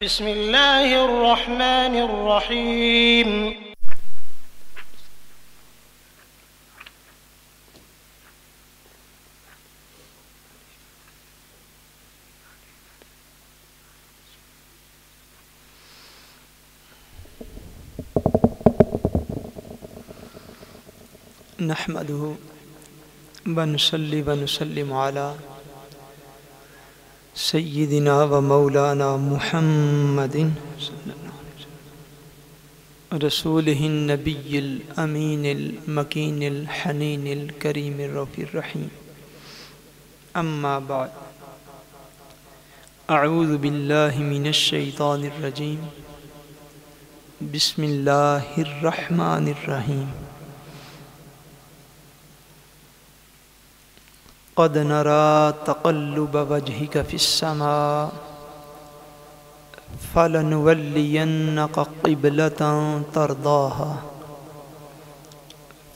بسم اللہ الرحمن الرحیم۔ نحمده ونصلي ونسلم على سيدنا ومولانا محمد رسوله النبي الأمين المكين الحنين الكريم الرؤوف الرحيم، أما بعد، أعوذ بالله من الشيطان الرجيم، بسم الله الرحمن الرحيم۔ قد نرى تقلب وجهك في السماء فلنولينك قبلة ترضاها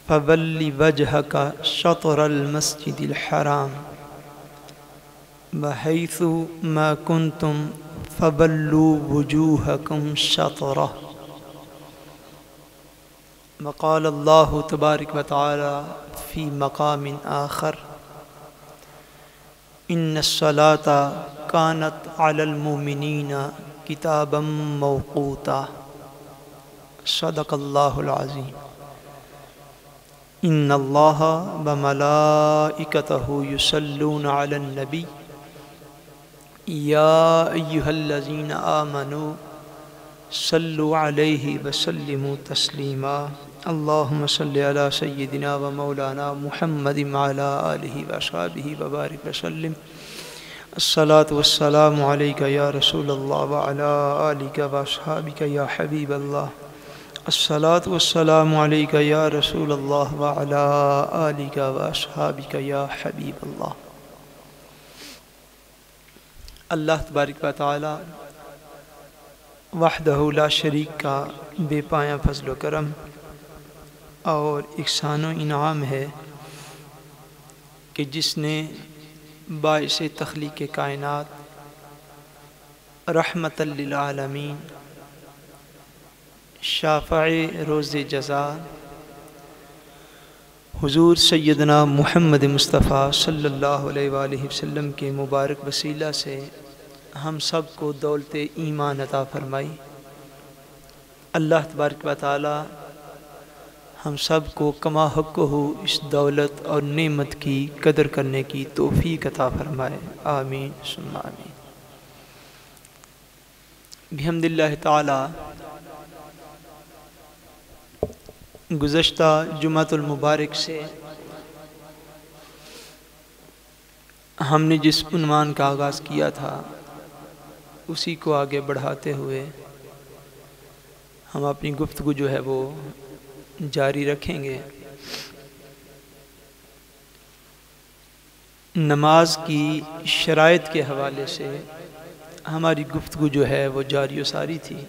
فول وجهك شطر المسجد الحرام وحيث ما كنتم فولوا وجوهكم شطره۔ وقال الله تبارك وتعالى في مقام آخر: ان الصلاة كانت على المؤمنين كتابا موقوتا۔ صدق اللہ العظیم۔ ان اللہ وملائکتہ یصلون علی النبی یا ایہا الذین آمنوا صلوا علیہ وسلموا تسلیما۔ اللہم صلی علی سیدنا و مولانا محمد وعلی آلہ واصحابہ وبارک وسلم۔ الصلاۃ والسلام علیک یا رسول اللہ وعلی آلک واصحابک یا حبیب اللہ۔ الصلاۃ والسلام علیک یا رسول اللہ وعلی آلک واصحابک یا حبیب اللہ۔ اللہ تبارک و تعالی وحدہ لا شریک کا بے پایہ فضل و کرم اور احسان و انعام ہے کہ جس نے باعث تخلیق کائنات، رحمت للعالمین، شافع روز جزا حضور سیدنا محمد مصطفیٰ صلی اللہ علیہ وآلہ وسلم کے مبارک وسیلہ سے ہم سب کو دولت ایمان عطا فرمائی۔ اللہ تبارک و تعالی ہم سب کو کما حقہ اس دولت اور نعمت کی قدر کرنے کی توفیق عطا فرمائے، آمین ثم آمین۔ بحمد اللہ تعالی گزشتہ جمعۃ المبارک سے ہم نے جس عنوان کا آغاز کیا تھا اسی کو آگے بڑھاتے ہوئے ہم اپنی گفتگو جو ہے وہ جاری رکھیں گے۔ نماز کی شرائط کے حوالے سے ہماری گفتگو جو ہے وہ جاری و ساری تھی،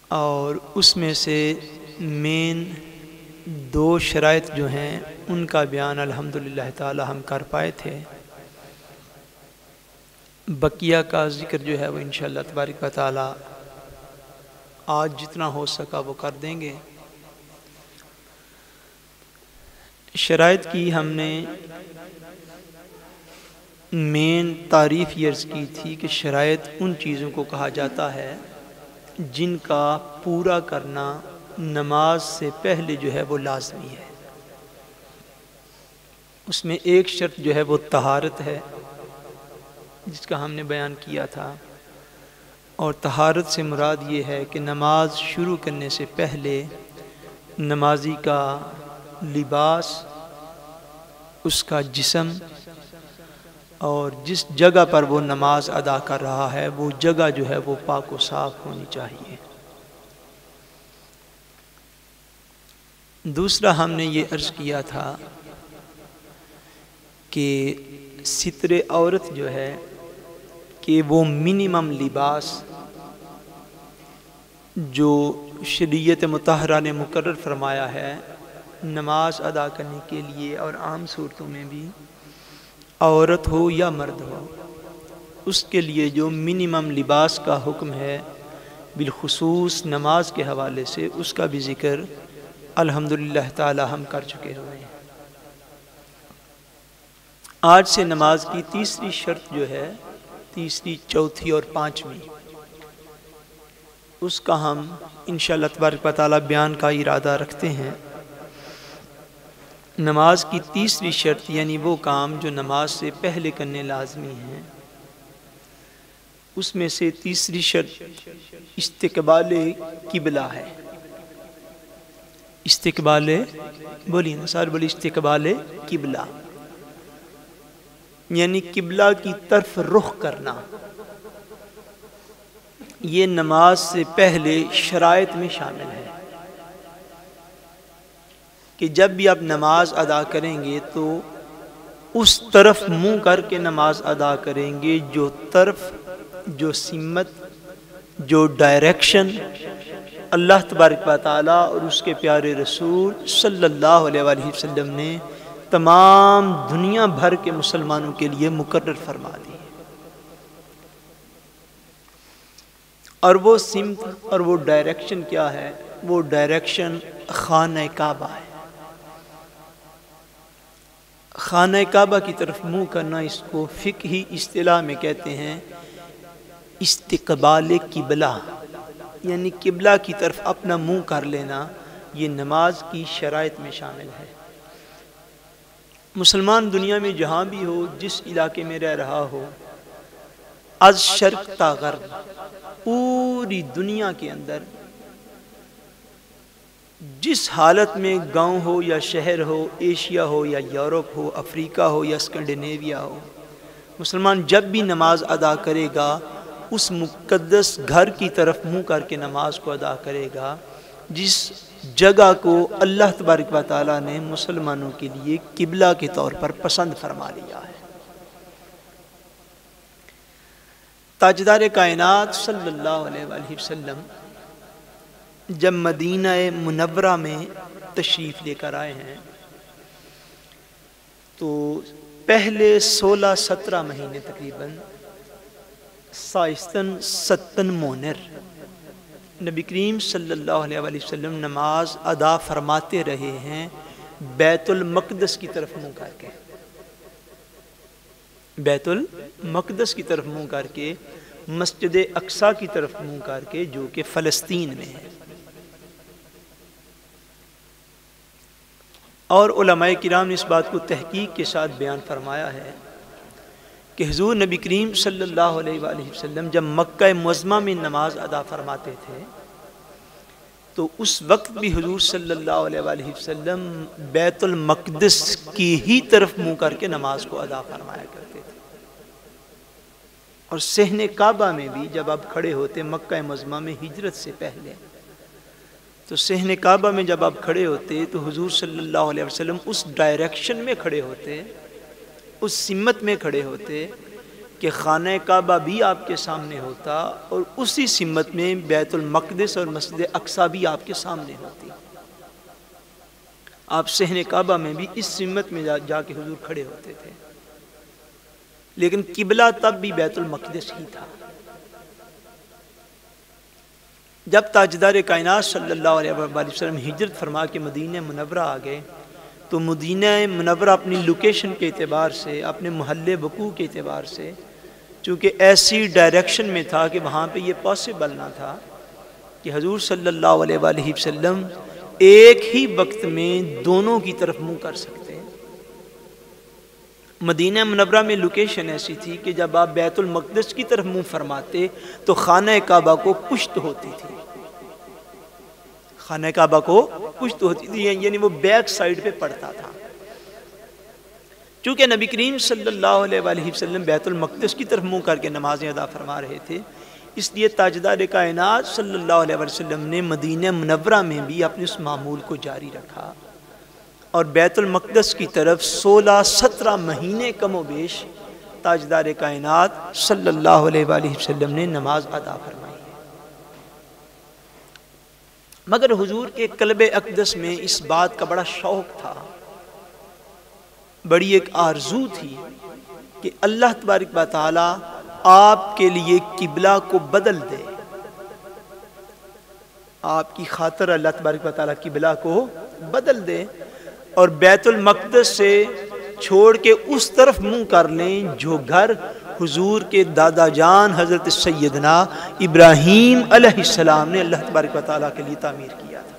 اور اس میں سے مین دو شرائط جو ہیں ان کا بیان الحمدللہ تعالی ہم کر پائے تھے۔ بقیہ کا ذکر جو ہے وہ انشاءاللہ تبارک و تعالی آج جتنا ہو سکا وہ کر دیں گے۔ شرائط کی ہم نے مین تعریف یہ عرض کی تھی کہ شرائط ان چیزوں کو کہا جاتا ہے جن کا پورا کرنا نماز سے پہلے جو ہے وہ لازمی ہے۔ اس میں ایک شرط جو ہے وہ طہارت ہے جس کا ہم نے بیان کیا تھا، اور طہارت سے مراد یہ ہے کہ نماز شروع کرنے سے پہلے نمازی کا لباس، اس کا جسم اور جس جگہ پر وہ نماز ادا کر رہا ہے وہ جگہ جو ہے وہ پاک و صاف ہونی چاہیے۔ دوسرا ہم نے یہ عرض کیا تھا کہ ستر عورت جو ہے کہ وہ منیمم لباس جو شریعت مطہرہ نے مقرر فرمایا ہے نماز ادا کرنے کے لیے، اور عام صورتوں میں بھی عورت ہو یا مرد ہو، اس کے لیے جو منیمم لباس کا حکم ہے بالخصوص نماز کے حوالے سے، اس کا بھی ذکر الحمدللہ تعالی ہم کر چکے ہوئے ہیں۔ آج سے نماز کی تیسری شرط جو ہے، تیسری، چوتھی اور پانچویں، اس کا ہم انشاءاللہ تبارک و تعالی بیان کا ارادہ رکھتے ہیں۔ نماز کی تیسری شرط یعنی وہ کام جو نماز سے پہلے کرنے لازمی ہیں، اس میں سے تیسری شرط استقبال قبلہ ہے۔ استقبال، بولیے نا سارے، بولی استقبال قبلہ، یعنی قبلہ کی طرف رخ کرنا۔ یہ نماز سے پہلے شرائط میں شامل ہے کہ جب بھی آپ نماز ادا کریں گے تو اس طرف منہ کر کے نماز ادا کریں گے جو طرف، جو سمت، جو ڈائریکشن اللہ تبارک و تعالی اور اس کے پیارے رسول صلی اللہ علیہ وآلہ وسلم نے تمام دنیا بھر کے مسلمانوں کے لیے مقرر فرما دی۔ اور وہ سمت اور وہ ڈائریکشن کیا ہے؟ وہ ڈائریکشن خانہ کعبہ ہے۔ خانہ کعبہ کی طرف منہ کرنا، اس کو فقہی اصطلاح میں کہتے ہیں استقبال قبلہ، یعنی قبلہ کی طرف اپنا منہ کر لینا۔ یہ نماز کی شرائط میں شامل ہے۔ مسلمان دنیا میں جہاں بھی ہو، جس علاقے میں رہ رہا ہو، از شرق تا غرب، پوری دنیا کے اندر جس حالت میں گاؤں ہو یا شہر ہو، ایشیا ہو یا یورپ ہو، افریقہ ہو یا اسکینڈینیویا ہو، مسلمان جب بھی نماز ادا کرے گا اس مقدس گھر کی طرف منہ کر کے نماز کو ادا کرے گا جس جگہ کو اللہ تبارک و تعالیٰ نے مسلمانوں کے لیے قبلہ کے طور پر پسند فرما لیا ہے۔ تاجدار کائنات صلی اللہ علیہ وآلہ وسلم جب مدینہ منورہ میں تشریف لے کر آئے ہیں تو پہلے 16-17 مہینے تقریباً سائستن ستن مونر نبی کریم صلی اللہ علیہ وآلہ وسلم نماز ادا فرماتے رہے ہیں بیت المقدس کی طرف منہ کر کے، بیت المقدس کی طرف منہ کر کے، مسجد اقصیٰ کی طرف منہ کر کے جو کہ فلسطین میں ہے۔ اور علماء کرام نے اس بات کو تحقیق کے ساتھ بیان فرمایا ہے کہ حضور نبی کریم صلی اللہ علیہ وآلہ وسلم جب مکہ معظمہ میں نماز ادا فرماتے تھے تو اس وقت بھی حضور صلی اللہ علیہ وآلہ وسلم بیت المقدس کی ہی طرف منہ کر کے نماز کو ادا فرمایا کرتے تھے۔ اور صحن کعبہ میں بھی جب آپ کھڑے ہوتے مکہ معظمہ میں ہجرت سے پہلے، تو صحن کعبہ میں جب آپ کھڑے ہوتے تو حضور صلی اللہ علیہ وسلم اس ڈائریکشن میں کھڑے ہوتے، اس سمت میں کھڑے ہوتے کہ خانہ کعبہ بھی آپ کے سامنے ہوتا اور اسی سمت میں بیت المقدس اور مسجد اقصیٰ بھی آپ کے سامنے ہوتی۔ آپ صحن کعبہ میں بھی اس سمت میں جا کے حضور کھڑے ہوتے تھے، لیکن قبلہ تب بھی بیت المقدس ہی تھا۔ جب تاجدار کائنات صلی اللہ علیہ وآلہ وسلم ہجرت فرما کے مدینہ منورہ آ گئے تو مدینہ منورہ اپنی لوکیشن کے اعتبار سے، اپنے محل وقوع کے اعتبار سے، چونکہ ایسی ڈائریکشن میں تھا کہ وہاں پہ یہ پاسبل نہ تھا کہ حضور صلی اللہ علیہ وآلہ وسلم ایک ہی وقت میں دونوں کی طرف منہ کر سکتے۔ مدینہ منورہ میں لوکیشن ایسی تھی کہ جب آپ بیت المقدس کی طرف منہ فرماتے تو خانہ کعبہ کو پشت ہوتی تھی، خانہ کعبہ کو پشت ہوتی تھی، یعنی وہ بیک سائیڈ پہ پڑتا تھا۔ چونکہ نبی کریم صلی اللہ علیہ وآلہ وسلم بیت المقدس کی طرف منہ کر کے نمازیں ادا فرما رہے تھے، اس لیے تاجدار کائنات صلی اللہ علیہ وسلم نے مدینہ منورہ میں بھی اپنے اس معمول کو جاری رکھا اور بیت المقدس کی طرف 16-17 مہینے کم و بیش تاجدار کائنات صلی اللہ علیہ وآلہ وسلم نے نماز ادا فرمائی۔ مگر حضور کے قلب اقدس میں اس بات کا بڑا شوق تھا، بڑی ایک آرزو تھی کہ اللہ تبارک و تعالی آپ کے لیے قبلہ کو بدل دے، آپ کی خاطر اللہ تبارک و تعالیٰ قبلہ کو بدل دے اور بیت المقدس سے چھوڑ کے اس طرف منہ کر لیں جو گھر حضور کے دادا جان حضرت سیدنا ابراہیم علیہ السلام نے اللہ تبارک و تعالیٰ کے لیے تعمیر کیا تھا۔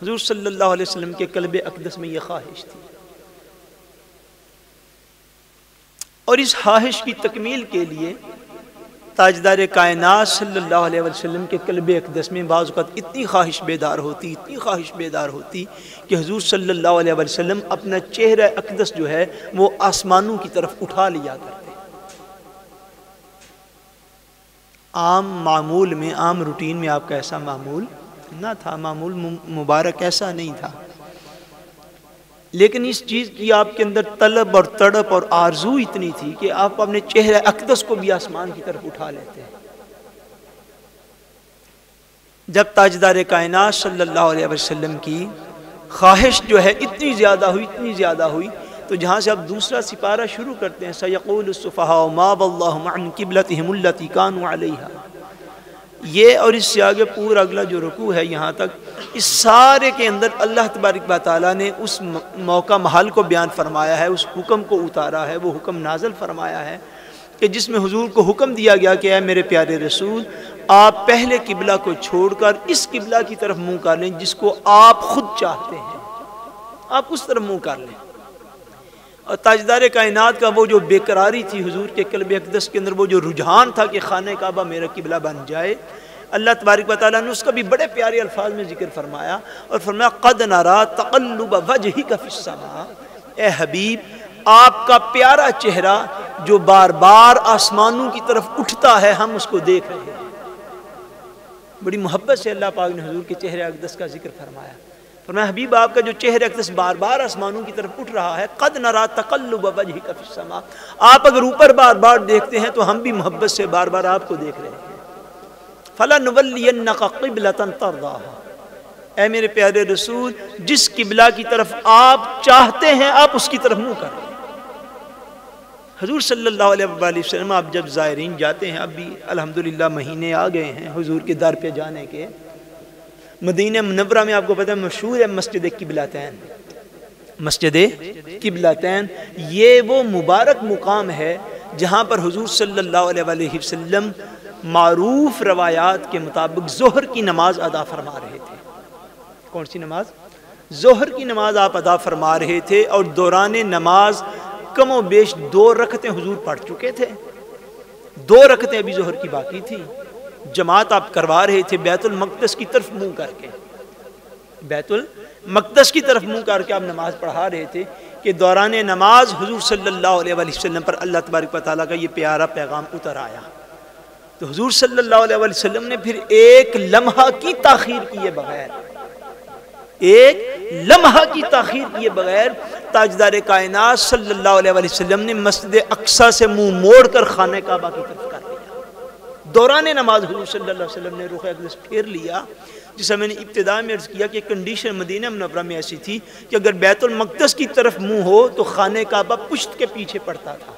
حضور صلی اللہ علیہ وسلم کے قلب اقدس میں یہ خواہش تھی، اور اس خواہش کی تکمیل کے لیے تاجدار کائنات صلی اللہ علیہ وسلم کے قلب اقدس میں بعض اوقات اتنی خواہش بیدار ہوتی کہ حضور صلی اللہ علیہ وسلم اپنا چہرہ اقدس جو ہے وہ آسمانوں کی طرف اٹھا لیا کرتے۔ عام معمول میں، عام روٹین میں آپ کا ایسا معمول نہ تھا، معمول مبارک ایسا نہیں تھا، لیکن اس چیز کی آپ کے اندر طلب اور تڑپ اور آرزو اتنی تھی کہ آپ اپنے چہرہ اقدس کو بھی آسمان کی طرف اٹھا لیتے ہیں۔ جب تاجدار کائنات صلی اللہ علیہ وسلم کی خواہش جو ہے اتنی زیادہ ہوئی تو جہاں سے اب دوسرا سپارہ شروع کرتے ہیں، سَيَقُولُ السُّفَهَاءُ مَا وَاللَّهُ عَنْ قِبْلَتِهِمُ الَّتِي كَانُوا عَلَيْهَا، یہ اور اس سے آگے پورا اگلا جو رکوع ہے یہاں تک، اس سارے کے اندر اللہ تبارک و تعالیٰ نے اس موقع محل کو بیان فرمایا ہے، اس حکم کو اتارا ہے، وہ حکم نازل فرمایا ہے کہ جس میں حضور کو حکم دیا گیا کہ اے میرے پیارے رسول، آپ پہلے قبلہ کو چھوڑ کر اس قبلہ کی طرف منہ کر لیں جس کو آپ خود چاہتے ہیں، آپ اس طرف منہ کر لیں۔ اور تاجدار کائنات کا وہ جو بے قراری تھی حضور کے قلب اقدس کے اندر، وہ جو رجحان تھا کہ خانہ کعبہ میرا قبلہ بن جائے، اللہ تبارک و تعالیٰ نے اس کا بھی بڑے پیارے الفاظ میں ذکر فرمایا اور فرمایا قَدْ نَرَا تَقَلُّبَ وَجْهِكَ فِي السَّمَاءِ، اے حبیب آپ کا پیارا چہرہ جو بار بار آسمانوں کی طرف اٹھتا ہے، ہم اس کو دیکھ رہے ہیں۔ بڑی محبت سے اللہ پاک نے حضور کے چہرے اقدس کا ذکر فرمایا، فرمایا حبیب آپ کا جو چہرہ اقدس بار بار آسمانوں کی طرف اٹھ رہا ہے، قد نرا تقلب وجهك فی السماء، آپ اگر اوپر بار بار دیکھتے ہیں تو ہم بھی محبت سے بار بار آپ کو دیکھ رہے ہیں۔ فَلَنُوَلِّيَنَّكَ قِبْلَةً تَرْضَاهَا، اے میرے پیارے رسول جس قبلہ کی طرف آپ چاہتے ہیں آپ اس کی طرف منہ کریں۔ حضور صلی اللہ علیہ وآلہ وسلم آپ جب زائرین جاتے ہیں، اب بھی الحمدللہ مہینے آ گئے ہیں حضور کے در پہ جانے کے، مدینہ منورہ میں آپ کو پتہ ہے مشہور ہے مسجد قبلتین، مسجد قبلتین، یہ وہ مبارک مقام ہے جہاں پر حضور صلی اللہ علیہ وآلہ وسلم معروف روایات کے مطابق ظہر کی نماز ادا فرما رہے تھے۔ کون سی نماز؟ ظہر کی نماز آپ ادا فرما رہے تھے، اور دوران نماز کم و بیش 2 رکعتیں حضور پڑھ چکے تھے، 2 رکعتیں ابھی ظہر کی باقی تھی، جماعت آپ کروا رہے تھے بیت المقدس کی طرف منہ کر کے، بیت المقدس کی طرف منہ کر کے آپ نماز پڑھا رہے تھے کہ دوران نماز حضور صلی اللہ علیہ وآلہ وسلم پر اللہ تبارک و تعالیٰ کا یہ پیارا پیغام اتر آیا۔ تو حضور صلی اللہ علیہ وآلہ وسلم نے پھر ایک لمحہ کی تاخیر کیے بغیر، ایک لمحہ کی تاخیر کیے بغیر تاجدار کائنات صلی اللہ علیہ وآلہ وسلم نے مسجد اقصیٰ سے منہ موڑ کر خانہ کعبہ کی طرف کر لیا۔ دوران نماز حضور صلی اللہ علیہ وسلم نے رخ اقدس پھیر لیا، جسے میں نے ابتدا میں عرض کیا کہ کنڈیشن مدینہ منورہ میں ایسی تھی کہ اگر بیت المقدس کی طرف منہ ہو تو خانہ کعبہ پشت کے پیچھے پڑتا تھا،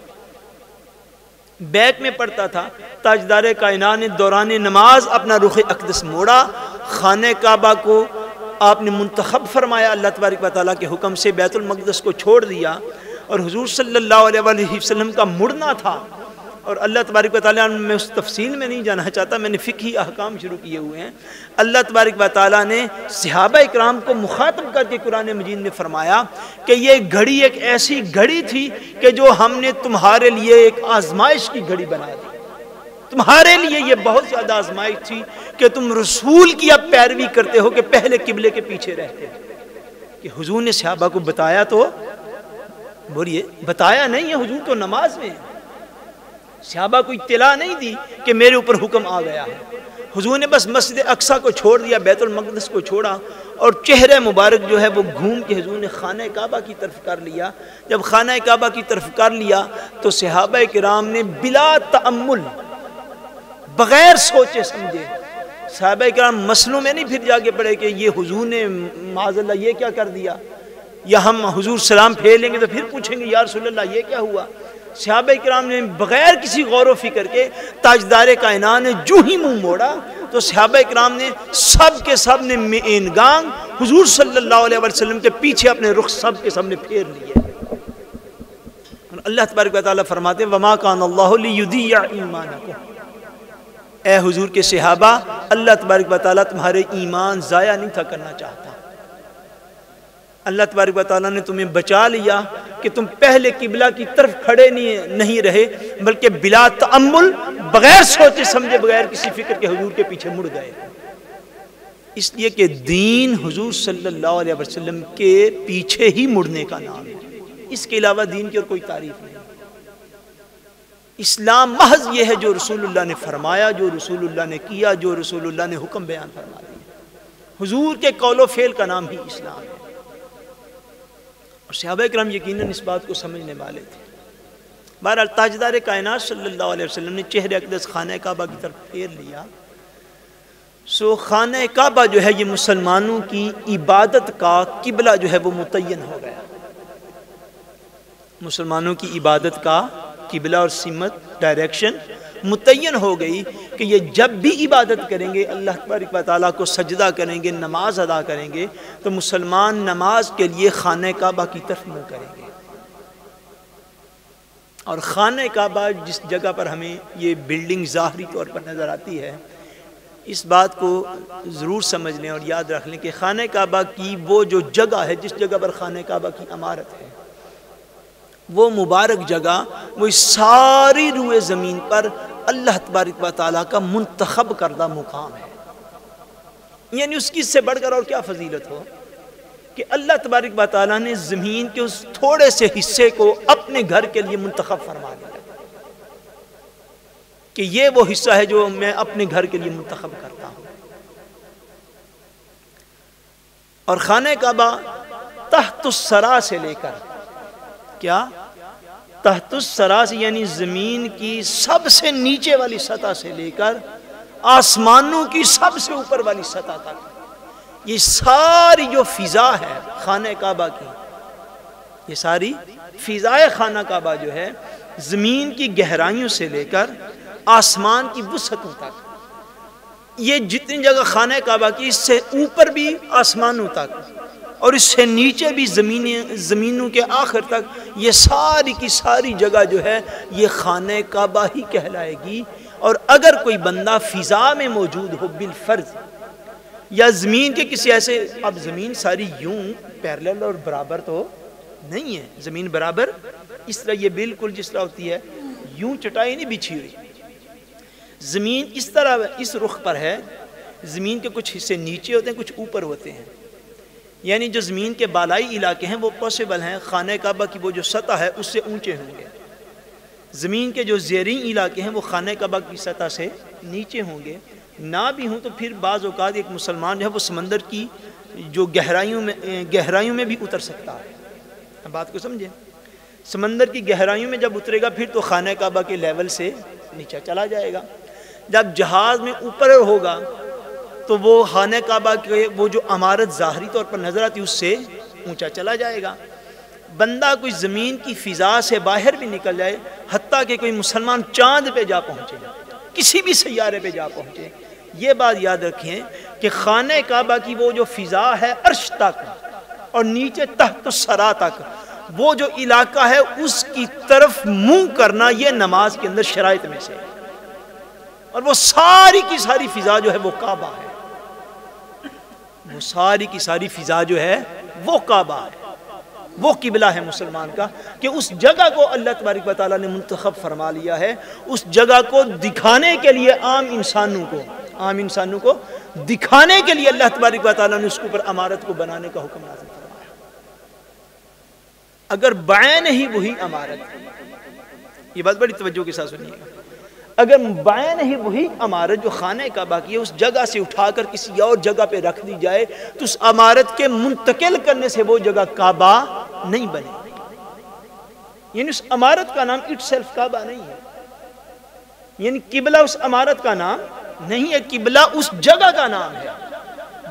بیک میں پڑتا تھا۔ تاجدار کائنات نے دوران نماز اپنا رخ اقدس موڑا، خانہ کعبہ کو آپ نے منتخب فرمایا اللہ تبارک و تعالیٰ کے حکم سے، بیت المقدس کو چھوڑ دیا، اور حضور صلی اللہ علیہ وآلہ وسلم کا مڑنا تھا۔ اور اللہ تبارک و تعالیٰ، میں اس تفصیل میں نہیں جانا چاہتا، میں نے فقہی احکام شروع کیے ہوئے ہیں، اللہ تبارک و تعالیٰ نے صحابہ اکرام کو مخاطب کر کے قرآن مجید میں فرمایا کہ یہ گھڑی ایک ایسی گھڑی تھی کہ جو ہم نے تمہارے لیے ایک آزمائش کی گھڑی بنا دی، تمہارے لیے یہ بہت زیادہ آزمائش تھی کہ تم رسول کی اب پیروی کرتے ہو کہ پہلے قبلے کے پیچھے رہتے ہو۔ کہ حضور نے صحابہ کو بتایا تو بولیے، بتایا نہیں ہے، حضور تو نماز میں ہے، صحابہ کو اطلاع نہیں دی کہ میرے اوپر حکم آ گیا ہے۔ حضور نے بس مسجد اقصیٰ کو چھوڑ دیا، بیت المقدس کو چھوڑا، اور چہرہ مبارک جو ہے وہ گھوم کے حضور نے خانہ کعبہ کی طرف کر لیا۔ جب خانہ کعبہ کی طرف کر لیا تو صحابہ کرام نے بلا تأمل، بغیر سوچے سمجھے، صحابہ کرام مسئلوں میں نہیں پھر جا کے پڑے کہ یہ حضور نے معاذ اللہ یہ کیا کر دیا، یا ہم حضور سلام پھیر لیں گے تو پھر پوچھیں گے یا رسول اللہ یہ کیا ہوا۔ صحابہ کرام نے بغیر کسی غور و فکر کے تاجدار کائنات نے جو ہی منہ موڑا تو صحابہ کرام نے سب کے سب نے مینگانگ حضور صلی اللہ علیہ وسلم کے پیچھے اپنے رخ سب کے سب نے پھیر لیے. اللہ تبارک و تعالیٰ فرماتے ہیں وما کان اللہ لیضیع ایمانکم، اے حضور کے صحابہ اللہ تبارک و تعالیٰ تمہارے ایمان ضائع نہیں تھا کرنا چاہتا. اللہ تبارک و تعالیٰ نے تمہیں بچا لیا کہ تم پہلے قبلہ کی طرف کھڑے نہیں رہے بلکہ بلا تأمل بغیر سوچے سمجھے بغیر کسی فکر کے حضور کے پیچھے مڑ گئے. اس لیے کہ دین حضور صلی اللہ علیہ وسلم کے پیچھے ہی مڑنے کا نام ہے، اس کے علاوہ دین کی اور کوئی تعریف نہیں. اسلام محض یہ ہے جو رسول اللہ نے فرمایا، جو رسول اللہ نے کیا، جو رسول اللہ نے حکم بیان فرما دیا. حضور کے قول و فعل کا نام ہی اسلام ہے. اور صحابہ کرام یقیناً اس بات کو سمجھنے والے تھے. بہرحال تاجدار کائنات صلی اللہ علیہ وسلم نے چہرے اقدس خانہ کعبہ کی طرف پھیر لیا. سو خانہ کعبہ جو ہے یہ مسلمانوں کی عبادت کا قبلہ جو ہے وہ متعین ہو گیا. مسلمانوں کی عبادت کا قبلہ اور سمت ڈائریکشن متعین ہو گئی کہ یہ جب بھی عبادت کریں گے، اللہ تبارک و تعالیٰ کو سجدہ کریں گے، نماز ادا کریں گے تو مسلمان نماز کے لیے خانہ کعبہ کی طرف منہ کریں گے. اور خانہ کعبہ جس جگہ پر ہمیں یہ بلڈنگ ظاہری طور پر نظر آتی ہے، اس بات کو ضرور سمجھ لیں اور یاد رکھ لیں کہ خانہ کعبہ کی وہ جو جگہ ہے، جس جگہ پر خانہ کعبہ کی عمارت ہے، وہ مبارک جگہ وہ ساری روئے زمین پر اللہ تبارک و تعالیٰ کا منتخب کردہ مقام ہے. یعنی اس کی سے بڑھ کر اور کیا فضیلت ہو کہ اللہ تبارک و تعالیٰ نے زمین کے اس تھوڑے سے حصے کو اپنے گھر کے لیے منتخب فرما دیا کہ یہ وہ حصہ ہے جو میں اپنے گھر کے لیے منتخب کرتا ہوں. اور خانہ کعبہ تحت الثری سے لے کر کیا تحت الثری سے یعنی زمین کی سب سے نیچے والی سطح سے لے کر آسمانوں کی سب سے اوپر والی سطح تک یہ ساری جو فضا ہے خانہ کعبہ کی، یہ ساری فضائے خانہ کعبہ جو ہے زمین کی گہرائیوں سے لے کر آسمان کی وسعتوں تک، یہ جتنی جگہ خانہ کعبہ کی اس سے اوپر بھی آسمانوں تک اور اس سے نیچے بھی زمینوں کے آخر تک، یہ ساری کی ساری جگہ جو ہے یہ خانہ کعبہ ہی کہلائے گی. اور اگر کوئی بندہ فضا میں موجود ہو بالفرض یا زمین کے کسی ایسے، اب زمین ساری یوں پیرلل اور برابر تو نہیں ہے، زمین برابر اس طرح یہ بالکل جس طرح ہوتی ہے یوں چٹائی نہیں بچھی ہوئی، زمین اس طرح اس رخ پر ہے. زمین کے کچھ حصے نیچے ہوتے ہیں، کچھ اوپر ہوتے ہیں. یعنی جو زمین کے بالائی علاقے ہیں وہ پاسبل ہیں خانہ کعبہ کی وہ جو سطح ہے اس سے اونچے ہوں گے. زمین کے جو زیریں علاقے ہیں وہ خانہ کعبہ کی سطح سے نیچے ہوں گے. نہ بھی ہوں تو پھر بعض اوقات ایک مسلمان جو ہے وہ سمندر کی جو گہرائیوں میں بھی اتر سکتا ہے. بات کو سمجھیں، سمندر کی گہرائیوں میں جب اترے گا پھر تو خانہ کعبہ کے لیول سے نیچے چلا جائے گا. جب جہاز میں اوپر ہوگا تو وہ خانہ کعبہ کے وہ جو عمارت ظاہری طور پر نظر آتی اس سے اونچا چلا جائے گا. بندہ کوئی زمین کی فضا سے باہر بھی نکل جائے، حتیٰ کہ کوئی مسلمان چاند پہ جا پہنچے، کسی بھی سیارے پہ جا پہنچے، یہ بات یاد رکھیں کہ خانہ کعبہ کی وہ جو فضا ہے عرش تک اور نیچے تحت الثری تک، وہ جو علاقہ ہے اس کی طرف منہ کرنا یہ نماز کے اندر شرائط میں سے. اور وہ ساری کی ساری فضا جو ہے وہ کعبہ ہے، وہ ساری کی ساری فضا جو ہے وہ کعبہ ہے، وہ قبلہ ہے مسلمان کا کہ اس جگہ کو اللہ تبارک و تعالیٰ نے منتخب فرما لیا ہے. اس جگہ کو دکھانے کے لیے عام انسانوں کو دکھانے کے لیے اللہ تبارک و تعالیٰ نے اس کے اوپر عمارت کو بنانے کا حکم نازل فرمایا. اگر بعین ہی وہی عمارت، یہ بات بڑی توجہ کے ساتھ سنیے گا، اگر بعین ہی وہی عمارت جو خانہ کعبہ کی ہے اس جگہ سے اٹھا کر کسی اور جگہ پہ رکھ دی جائے تو اس عمارت کے منتقل کرنے سے وہ جگہ کعبہ نہیں بنے. یعنی اس عمارت کا نام اٹ سیلف کعبہ نہیں ہے، یعنی قبلہ اس عمارت کا نام نہیں ہے، قبلہ اس جگہ کا نام ہے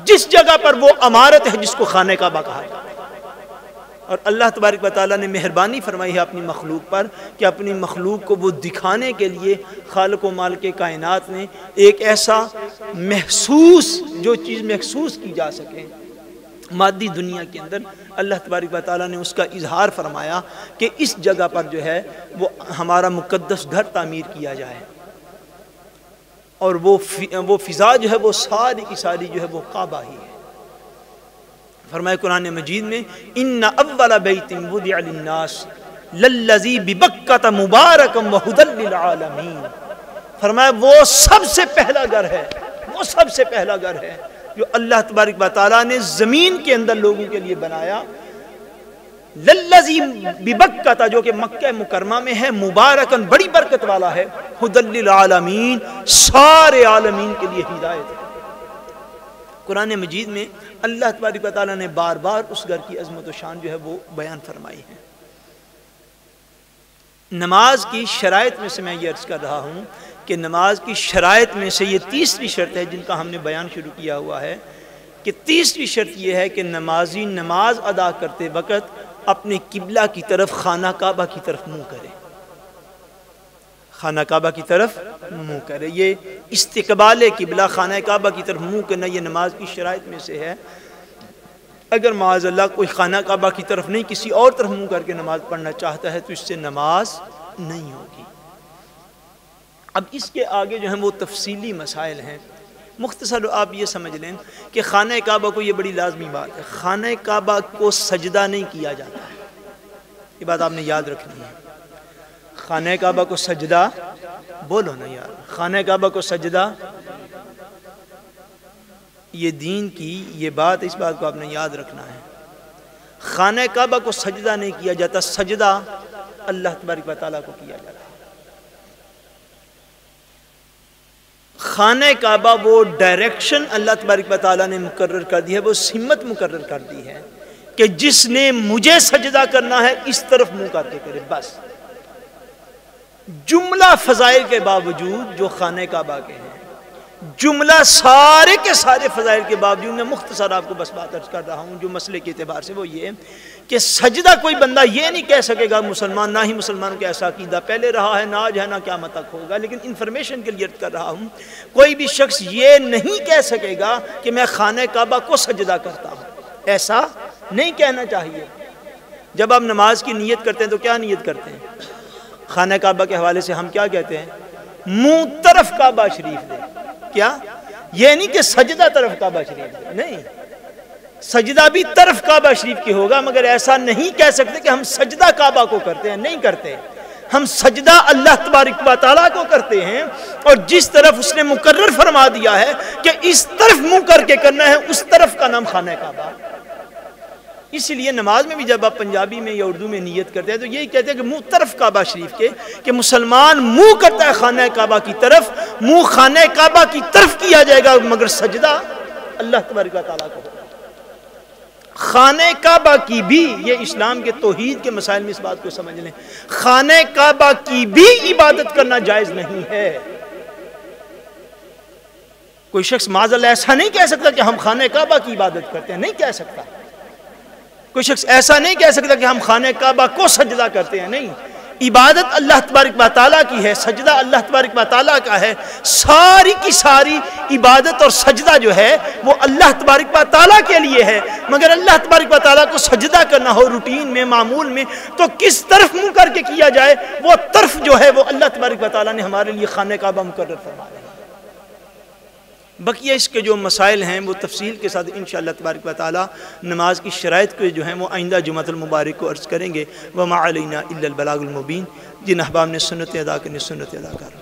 جس جگہ پر وہ عمارت ہے جس کو خانہ کعبہ کہا جاتا ہے. اور اللہ تبارک و تعالیٰ نے مہربانی فرمائی ہے اپنی مخلوق پر کہ اپنی مخلوق کو وہ دکھانے کے لیے خالق و مالک کائنات نے ایک ایسا محسوس جو چیز محسوس کی جا سکے مادی دنیا کے اندر، اللہ تبارک و تعالیٰ نے اس کا اظہار فرمایا کہ اس جگہ پر جو ہے وہ ہمارا مقدس گھر تعمیر کیا جائے، اور وہ فضا جو ہے وہ ساری کی ساری جو ہے وہ کعبہ ہی ہے۔ فرمائے قرآن مجید میں ان اول بیت وضع للناس للذی ببکۃ مبارکا وہدی للعالمین، فرمایا وہ سب سے پہلا گھر ہے، وہ سب سے پہلا گھر ہے جو اللہ تبارک و تعالیٰ نے زمین کے اندر لوگوں کے لیے بنایا، للذی ببکۃ جو کہ مکہ مکرمہ میں ہے، مبارکن بڑی برکت والا ہے، ہدی للعالمین سارے عالمین کے لیے ہدایت ہے۔ قرآن مجید میں اللہ تبارک و تعالیٰ نے بار بار اس گھر کی عظمت و شان جو ہے وہ بیان فرمائی ہے۔ نماز کی شرائط میں سے میں یہ عرض کر رہا ہوں کہ نماز کی شرائط میں سے یہ تیسری شرط ہے جن کا ہم نے بیان شروع کیا ہوا ہے، کہ تیسری شرط یہ ہے کہ نمازی نماز ادا کرتے وقت اپنے قبلہ کی طرف خانہ کعبہ کی طرف منہ کرے، خانہ کعبہ کی طرف منہ کرے۔ یہ استقبال قبلہ خانہ کعبہ کی طرف منہ کرنا یہ نماز کی شرائط میں سے ہے۔ اگر معاذ اللہ کوئی خانہ کعبہ کی طرف نہیں کسی اور طرف منہ کر کے نماز پڑھنا چاہتا ہے تو اس سے نماز نہیں ہوگی۔ اب اس کے آگے جو ہیں وہ تفصیلی مسائل ہیں، مختصر آپ یہ سمجھ لیں کہ خانہ کعبہ کو یہ بڑی لازمی بات ہے، خانہ کعبہ کو سجدہ نہیں کیا جاتا ہے، یہ بات آپ نے یاد رکھنی ہے۔ خانہ کعبہ کو سجدہ، بولو نا یار، خانہ کعبہ کو سجدہ، یہ دین کی یہ بات، اس بات کو آپ نے یاد رکھنا ہے۔ خانہ کعبہ کو سجدہ نہیں کیا جاتا، سجدہ اللہ تبارک و تعالیٰ کو کیا جاتا ہے۔ خانہ کعبہ وہ ڈائریکشن اللہ تبارک و تعالیٰ نے مقرر کر دی ہے، وہ سمت مقرر کر دی ہے کہ جس نے مجھے سجدہ کرنا ہے اس طرف منہ کر کے کرے، بس۔ جملہ فضائل کے باوجود جو خانہ کعبہ کے ہیں، جملہ سارے کے سارے فضائل کے باوجود میں مختصر آپ کو بس بات عرض کر رہا ہوں جو مسئلے کے اعتبار سے، وہ یہ کہ سجدہ کوئی بندہ یہ نہیں کہہ سکے گا مسلمان، نہ ہی مسلمانوں کا ایسا عقیدہ پہلے رہا ہے، نہ آج ہے، نہ قیامت تک ہوگا، لیکن انفارمیشن کے لیے عرض کر رہا ہوں، کوئی بھی شخص یہ نہیں کہہ سکے گا کہ میں خانہ کعبہ کو سجدہ کرتا ہوں، ایسا نہیں کہنا چاہیے۔ جب آپ نماز کی نیت کرتے ہیں تو کیا نیت کرتے ہیں؟ خانہ کعبہ کے حوالے سے ہم کیا کہتے ہیں؟ منہ طرف کعبہ شریف دے، کیا؟ یہ نہیں کہ سجدہ طرف کعبہ شریف دے، نہیں، سجدہ بھی طرف کعبہ شریف کی ہوگا، مگر ایسا نہیں کہہ سکتے کہ ہم سجدہ کعبہ کو کرتے ہیں، نہیں کرتے، ہم سجدہ اللہ تبارک و تعالیٰ کو کرتے ہیں، اور جس طرف اس نے مقرر فرما دیا ہے کہ اس طرف منہ کر کے کرنا ہے، اس طرف کا نام خانہ کعبہ۔ اس لیے نماز میں بھی جب آپ پنجابی میں یا اردو میں نیت کرتے ہیں تو یہی کہتے ہیں کہ منہ طرف کعبہ شریف کے، کہ مسلمان منہ کرتا ہے خانہ کعبہ کی طرف، منہ خانہ کعبہ کی طرف کیا جائے گا، مگر سجدہ اللہ تبارک و تعالیٰ کو۔ خانہ کعبہ کی بھی، یہ اسلام کے توحید کے مسائل میں اس بات کو سمجھ لیں، خانہ کعبہ کی بھی عبادت کرنا جائز نہیں ہے۔ کوئی شخص معاذ اللہ ایسا نہیں کہہ سکتا کہ ہم خانہ کعبہ کی عبادت کرتے ہیں، نہیں کہہ سکتا۔ کوئی شخص ایسا نہیں کہہ سکتا کہ ہم خانہ کعبہ کو سجدہ کرتے ہیں، نہیں، عبادت اللہ تبارک و تعالیٰ کی ہے، سجدہ اللہ تبارک و تعالیٰ کا ہے، ساری کی ساری عبادت اور سجدہ جو ہے وہ اللہ تبارک و تعالیٰ کے لیے ہے، مگر اللہ تبارک و تعالیٰ کو سجدہ کرنا ہو روٹین میں، معمول میں، تو کس طرف منہ کر کے کیا جائے، وہ طرف جو ہے وہ اللہ تبارک و تعالیٰ نے ہمارے لیے خانہ کعبہ مقرر فرمایا ہے۔ بقیہ اس کے جو مسائل ہیں وہ تفصیل کے ساتھ انشاءاللہ تبارک و تعالی نماز کی شرائط کو جو ہیں وہ آئندہ جمعۃ المبارک کو عرض کریں گے۔ وما علینا الا البلاغ المبین، جن احباب نے سنت ادا کرنی سنت ادا کر